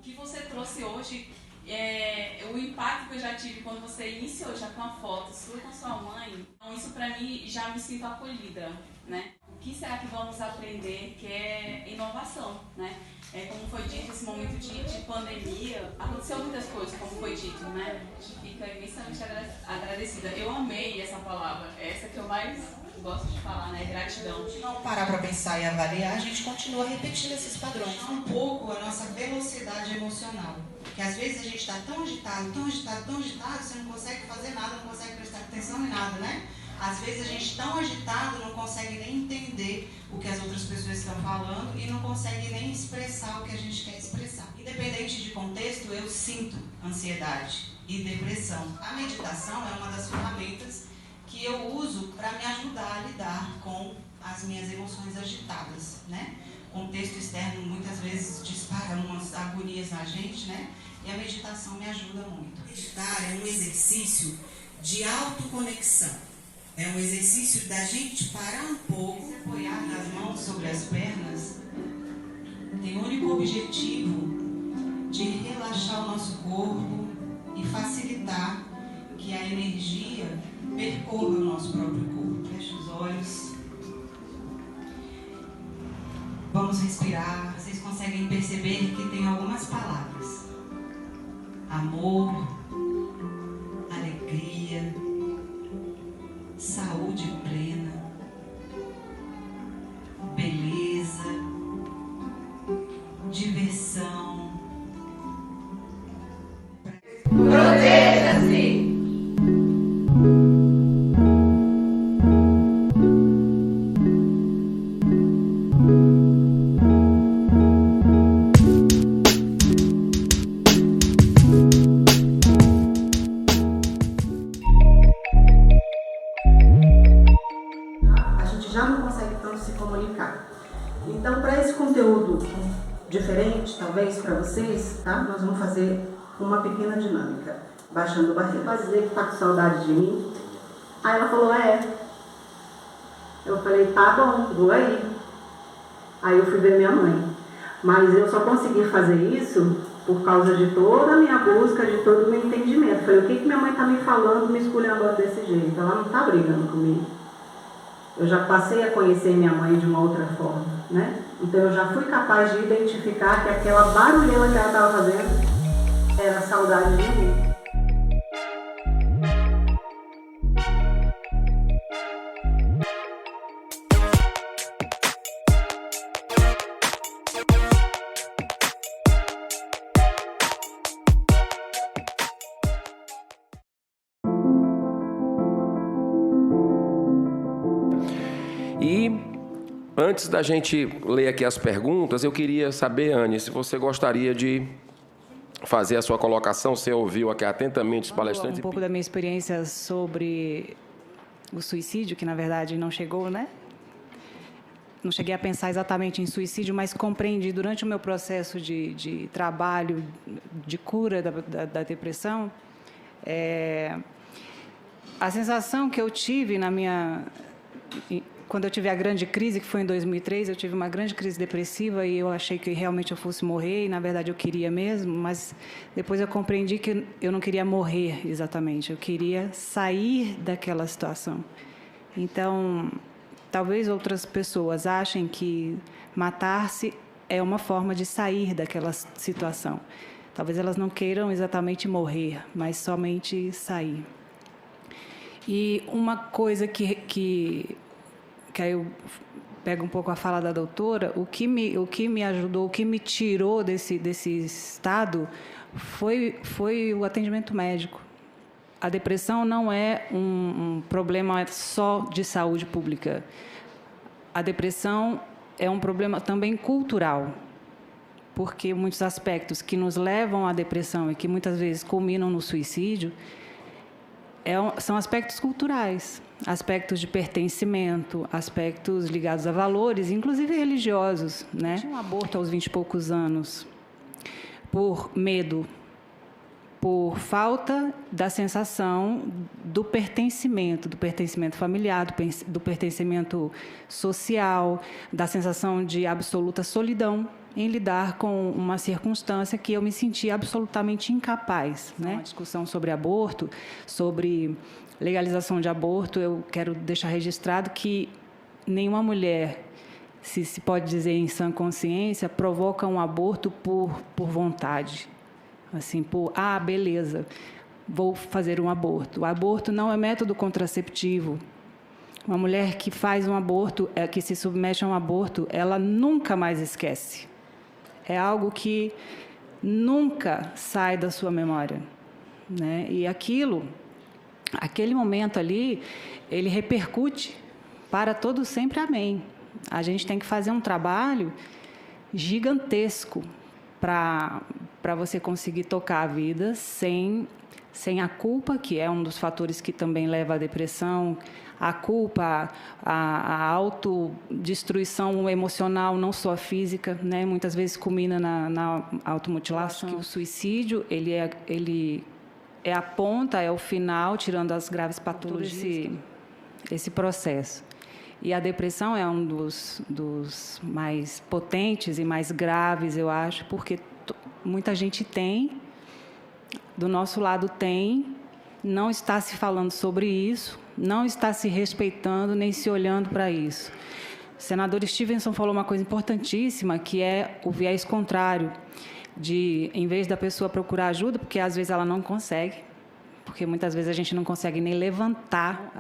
que você trouxe hoje, o impacto que eu já tive quando você iniciou já com a foto sua com sua mãe, então isso para mim já me sinto acolhida, né? O que será que vamos aprender que é inovação, né? Como foi dito, esse momento de pandemia, aconteceu muitas coisas, como foi dito, né? A gente fica imensamente agradecida. Eu amei essa palavra, essa que eu mais gosto de falar, né? Gratidão. Se não parar para pensar e avaliar, a gente continua repetindo esses padrões. Um pouco a nossa velocidade emocional. Porque às vezes a gente está tão agitado, você não consegue fazer nada, não consegue prestar atenção em nada, né? Às vezes a gente tão agitado não consegue nem entender o que as outras pessoas estão falando e não consegue nem expressar o que a gente quer expressar. Independente de contexto, eu sinto ansiedade e depressão. A meditação é uma das ferramentas que eu uso para me ajudar a lidar com as minhas emoções agitadas, né? O contexto externo muitas vezes dispara umas agonias na gente, né? E a meditação me ajuda muito. Meditar é um exercício de autoconexão. É um exercício da gente parar um pouco, apoiar nas mãos sobre as pernas. Tem o único objetivo de relaxar o nosso corpo e facilitar que a energia percorra o nosso próprio corpo. Feche os olhos. Vamos respirar. Vocês conseguem perceber que tem algumas palavras: amor, alegria, saúde plena, beleza, diversão. Proteja-se! Já não consegue tanto se comunicar. Então, para esse conteúdo diferente, talvez para vocês, tá? Nós vamos fazer uma pequena dinâmica, baixando barreiras. Vai dizer que tá com saudade de mim? Aí ela falou, Eu falei, tá bom, vou aí. Aí eu fui ver minha mãe. Mas eu só consegui fazer isso por causa de toda a minha busca, de todo o meu entendimento. Falei, o que minha mãe tá me falando, me esculhambando desse jeito? Ela não tá brigando comigo. Eu já passei a conhecer minha mãe de uma outra forma, né? Então eu já fui capaz de identificar que aquela barulhela que ela estava fazendo era saudade de mim. E antes da gente ler aqui as perguntas, eu queria saber, Anne, se você gostaria de fazer a sua colocação. Você ouviu aqui atentamente os palestrantes. Um pouco da minha experiência sobre o suicídio, que na verdade não chegou, né? Não cheguei a pensar exatamente em suicídio, mas compreendi durante o meu processo de trabalho, de cura da depressão, a sensação que eu tive quando eu tive a grande crise, que foi em 2003, eu tive uma grande crise depressiva e eu achei que realmente eu fosse morrer, e na verdade eu queria mesmo, mas depois eu compreendi que eu não queria morrer exatamente, eu queria sair daquela situação. Então, talvez outras pessoas achem que matar-se é uma forma de sair daquela situação. Talvez elas não queiram exatamente morrer, mas somente sair. E uma coisa que aí eu pego um pouco a fala da doutora, o que me ajudou, o que me tirou desse estado foi o atendimento médico. A depressão não é um problema só de saúde pública. A depressão é um problema também cultural, porque muitos aspectos que nos levam à depressão e que muitas vezes culminam no suicídio são aspectos culturais, aspectos de pertencimento, aspectos ligados a valores, inclusive religiosos, né? Tinha um aborto aos 20 e poucos anos, por medo, por falta da sensação do pertencimento familiar, do pertencimento social, da sensação de absoluta solidão, em lidar com uma circunstância que eu me senti absolutamente incapaz, né? Uma discussão sobre aborto, sobre legalização de aborto, eu quero deixar registrado que nenhuma mulher, se pode dizer em sã consciência, provoca um aborto por vontade. Assim, beleza, vou fazer um aborto. O aborto não é método contraceptivo. Uma mulher que faz um aborto, que se submete a um aborto, ela nunca mais esquece. É algo que nunca sai da sua memória, né? E aquele momento ali, ele repercute para todo sempre, amém. A gente tem que fazer um trabalho gigantesco para você conseguir tocar a vida sem a culpa, que é um dos fatores que também leva à depressão, a culpa, a autodestruição emocional, não só física, né? Muitas vezes culmina na automutilação. Que o suicídio, ele é a ponta, é o final, tirando as graves patologias, esse processo. E a depressão é um dos mais potentes e mais graves, eu acho, porque muita gente tem, do nosso lado tem, não está se falando sobre isso, não está se respeitando nem se olhando para isso. O senador Stevenson falou uma coisa importantíssima, que é o viés contrário, de, em vez da pessoa procurar ajuda, porque às vezes ela não consegue, porque muitas vezes a gente não consegue nem levantar,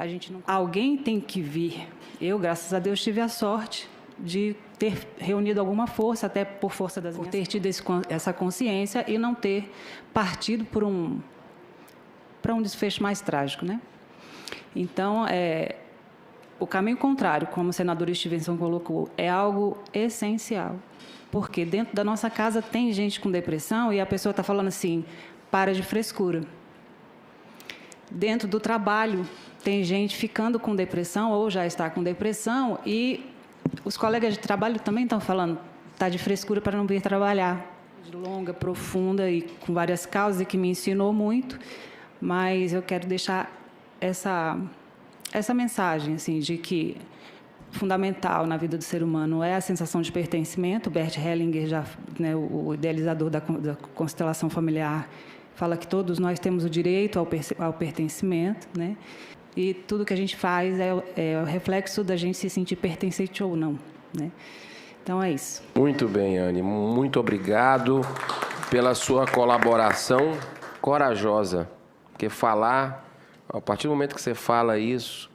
alguém tem que vir. Eu, graças a Deus, tive a sorte de ter reunido alguma força, até por força por ter tido essa consciência e não ter partido para um desfecho mais trágico, né? Então, o caminho contrário, como o senador Stevenson colocou, é algo essencial, porque dentro da nossa casa tem gente com depressão e a pessoa está falando assim, para de frescura. Dentro do trabalho, tem gente ficando com depressão ou já está com depressão e os colegas de trabalho também estão falando, está de frescura para não vir trabalhar. Longa, profunda e com várias causas e que me ensinou muito, mas eu quero deixar essa mensagem assim, de que fundamental na vida do ser humano é a sensação de pertencimento. Bert Hellinger, o idealizador da constelação familiar, fala que todos nós temos o direito ao pertencimento, né? E tudo que a gente faz é o reflexo da gente se sentir pertencente ou não, né? Então, é isso. Muito bem, Anne. Muito obrigado pela sua colaboração corajosa. Porque a partir do momento que você fala isso,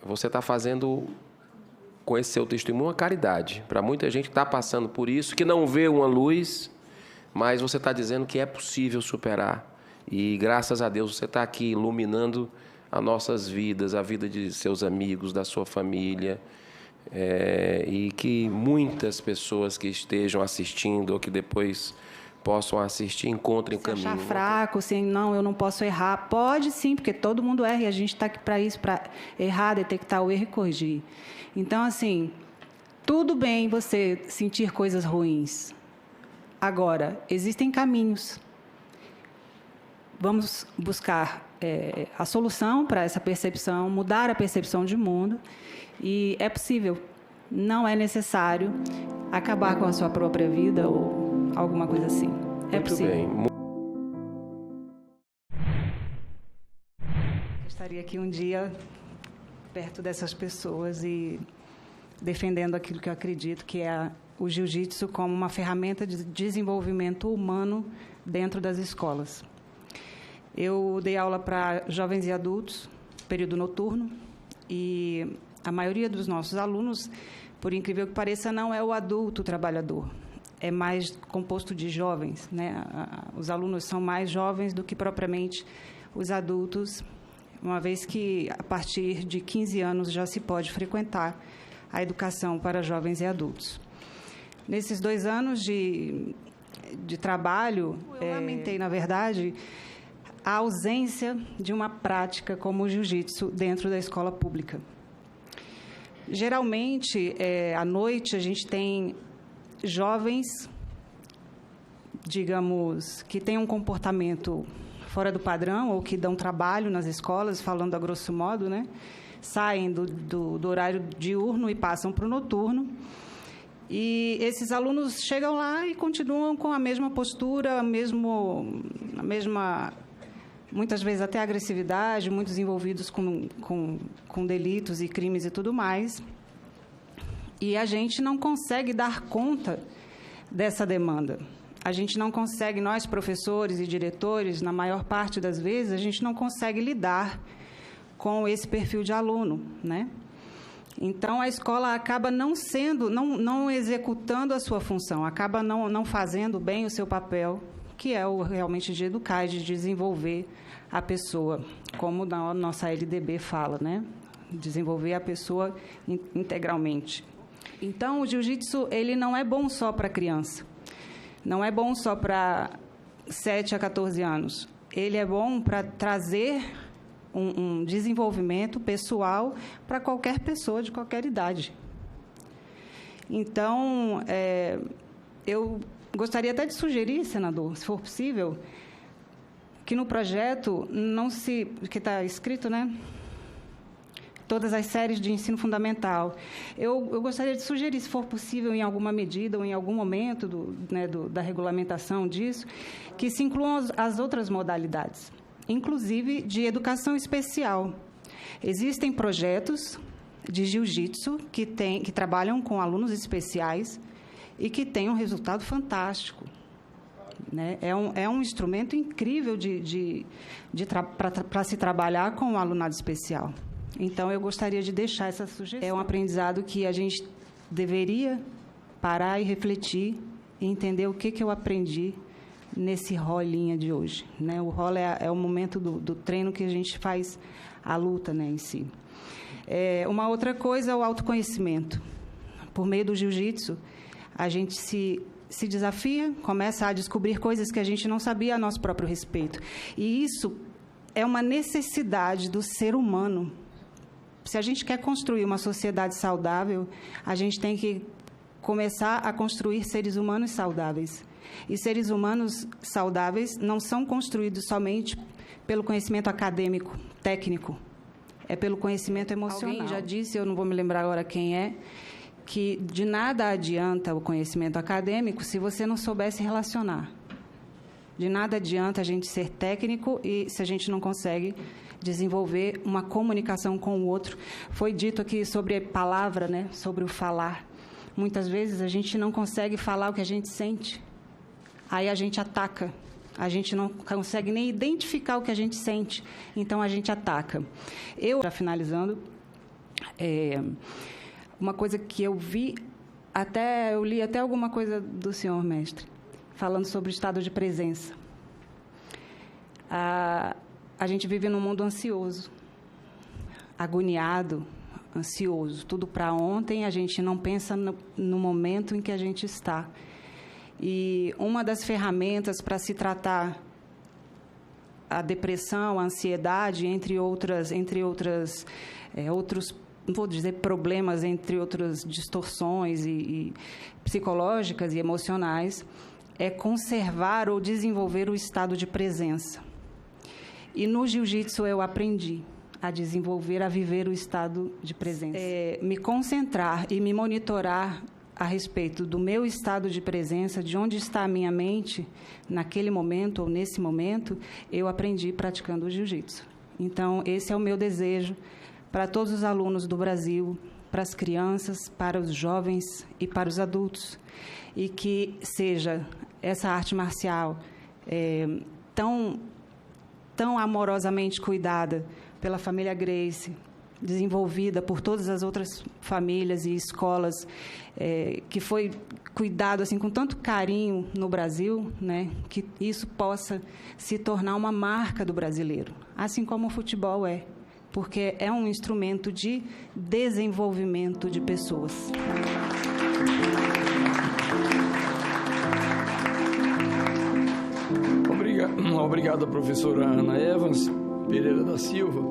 você está fazendo, com esse seu testemunho, uma caridade. Para muita gente que está passando por isso, que não vê uma luz, mas você está dizendo que é possível superar. E, graças a Deus, você está aqui iluminando as nossas vidas, a vida de seus amigos, da sua família. E que muitas pessoas que estejam assistindo ou que depois possam assistir encontrem o caminho. Se achar fraco, assim, não, eu não posso errar. Pode sim, porque todo mundo erra e a gente está aqui para isso, para errar, detectar o erro e corrigir. Então, assim, tudo bem você sentir coisas ruins. Agora, existem caminhos. Vamos buscar a solução para essa percepção, mudar a percepção de mundo. E é possível, não é necessário acabar com a sua própria vida ou alguma coisa assim. É possível. Muito bem. Eu estaria aqui um dia perto dessas pessoas e defendendo aquilo que eu acredito, que é o jiu-jitsu como uma ferramenta de desenvolvimento humano dentro das escolas. Eu dei aula para jovens e adultos, período noturno, e a maioria dos nossos alunos, por incrível que pareça, não é o adulto trabalhador, é mais composto de jovens, né? Os alunos são mais jovens do que propriamente os adultos, uma vez que a partir de 15 anos já se pode frequentar a educação para jovens e adultos. Nesses 2 anos de trabalho, eu lamentei, na verdade, a ausência de uma prática como o jiu-jitsu dentro da escola pública. Geralmente, à noite, a gente tem jovens, digamos, que têm um comportamento fora do padrão ou que dão trabalho nas escolas, falando a grosso modo, né? Saem do horário diurno e passam para o noturno. E esses alunos chegam lá e continuam com a mesma postura, a mesma, muitas vezes até agressividade, muitos envolvidos com delitos e crimes e tudo mais. E a gente não consegue dar conta dessa demanda. A gente não consegue, nós professores e diretores, na maior parte das vezes, a gente não consegue lidar com esse perfil de aluno, né? Então, a escola acaba não executando a sua função, acaba não fazendo bem o seu papel, que é o realmente de educar, de desenvolver a pessoa, como a nossa LDB fala, né? Desenvolver a pessoa integralmente. Então, o jiu-jitsu, ele não é bom só para criança, não é bom só para 7 a 14 anos. Ele é bom para trazer um desenvolvimento pessoal para qualquer pessoa de qualquer idade. Então, eu gostaria até de sugerir, senador, se for possível, que no projeto que está escrito, né? Todas as séries de ensino fundamental. Eu gostaria de sugerir, se for possível, em alguma medida ou em algum momento da regulamentação disso, que se incluam as outras modalidades, inclusive de educação especial. Existem projetos de jiu-jitsu que trabalham com alunos especiais e que têm um resultado fantástico, né? É um instrumento incrível para se trabalhar com o alunado especial. Então, eu gostaria de deixar essa sugestão. É um aprendizado que a gente deveria parar e refletir e entender o que eu aprendi nesse rolinha de hoje, né? O rolo é o momento do treino que a gente faz a luta, né, em si. Uma outra coisa é o autoconhecimento. Por meio do jiu-jitsu, a gente se desafia, começa a descobrir coisas que a gente não sabia a nosso próprio respeito. E isso é uma necessidade do ser humano. Se a gente quer construir uma sociedade saudável, a gente tem que começar a construir seres humanos saudáveis. E seres humanos saudáveis não são construídos somente pelo conhecimento acadêmico, técnico. É pelo conhecimento emocional. Alguém já disse, eu não vou me lembrar agora quem é, que de nada adianta o conhecimento acadêmico se você não souber se relacionar. De nada adianta a gente ser técnico e se a gente não consegue desenvolver uma comunicação com o outro. Foi dito aqui sobre a palavra, né? Sobre o falar. Muitas vezes a gente não consegue falar o que a gente sente. Aí a gente ataca. A gente não consegue nem identificar o que a gente sente. Então, a gente ataca. Já finalizando, uma coisa que eu vi, eu li até alguma coisa do senhor mestre, falando sobre o estado de presença. A gente vive num mundo ansioso, agoniado, ansioso. Tudo para ontem, a gente não pensa no momento em que a gente está. E uma das ferramentas para se tratar a depressão, a ansiedade, entre outros, não vou dizer problemas, entre outras distorções e psicológicas e emocionais, é conservar ou desenvolver o estado de presença. E no jiu-jitsu eu aprendi a desenvolver, a viver o estado de presença. Me concentrar e me monitorar a respeito do meu estado de presença, de onde está a minha mente naquele momento ou nesse momento, eu aprendi praticando o jiu-jitsu. Então, esse é o meu desejo para todos os alunos do Brasil, para as crianças, para os jovens e para os adultos. E que seja essa arte marcial tão amorosamente cuidada pela família Gracie, desenvolvida por todas as outras famílias e escolas, que foi cuidado assim com tanto carinho no Brasil, né, que isso possa se tornar uma marca do brasileiro, assim como o futebol porque é um instrumento de desenvolvimento de pessoas. Obrigado, professora Ana Evans Pereira da Silva.